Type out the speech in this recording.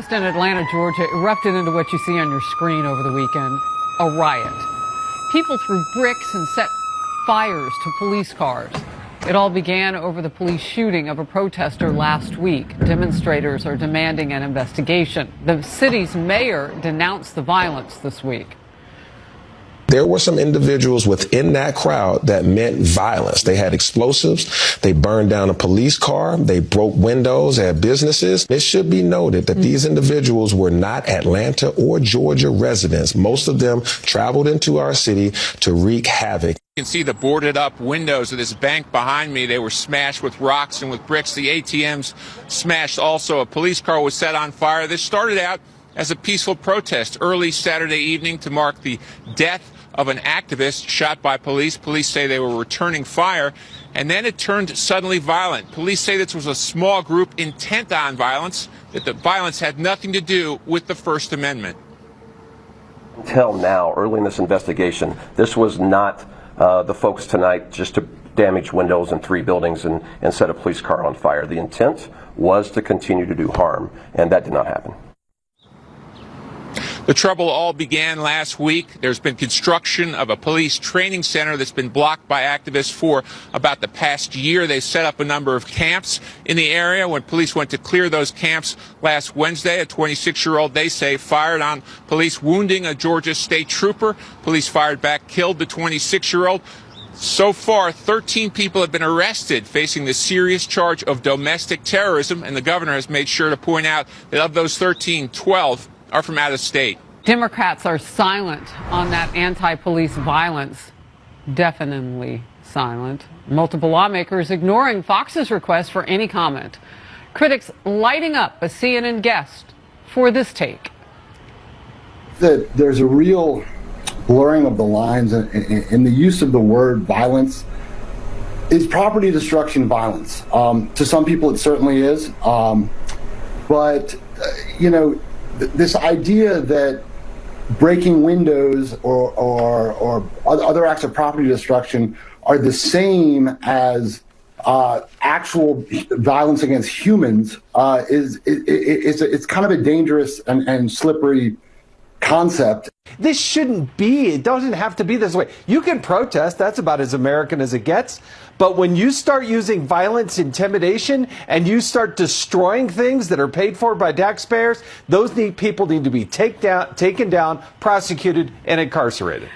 In Atlanta, Georgia, erupted into what you see on your screen over the weekend, a riot. People threw bricks and set fires to police cars. It all began over the police shooting of a protester last week. Demonstrators are demanding an investigation. The city's mayor denounced the violence this week. There were some individuals within that crowd that meant violence. They had explosives. They burned down a police car. They broke windows at businesses. It should be noted that these individuals were not Atlanta or Georgia residents. Most of them traveled into our city to wreak havoc. You can see the boarded up windows of this bank behind me. They were smashed with rocks and with bricks. The ATMs smashed also. A police car was set on fire. This started out as a peaceful protest early Saturday evening to mark the death of an activist shot by police. Police say they were returning fire, and then it turned suddenly violent. Police say this was a small group intent on violence, that the violence had nothing to do with the First Amendment. Until now, early in this investigation, this was not the focus tonight just to damage windows in 3 buildings and set a police car on fire. The intent was to continue to do harm, and that did not happen. The trouble all began last week. There's been construction of a police training center that's been blocked by activists for about the past year. They set up a number of camps in the area. When police went to clear those camps last Wednesday, a 26-year-old, they say, fired on police, wounding a Georgia state trooper. Police fired back, killed the 26-year-old. So far, 13 people have been arrested facing the serious charge of domestic terrorism, and the governor has made sure to point out that of those 13, 12 are from out of state. Democrats are silent on that anti-police violence, deafeningly silent. Multiple lawmakers ignoring Fox's request for any comment. Critics lighting up a CNN guest for this take. There's a real blurring of the lines in the use of the word violence. Is property destruction violence? To some people it certainly is. But this idea that breaking windows or other acts of property destruction are the same as actual violence against humans it's kind of a dangerous and slippery concept. This shouldn't be. It doesn't have to be this way. You can protest. That's about as American as it gets. But when you start using violence, intimidation, and you start destroying things that are paid for by taxpayers, those people need to be taken down, prosecuted, and incarcerated.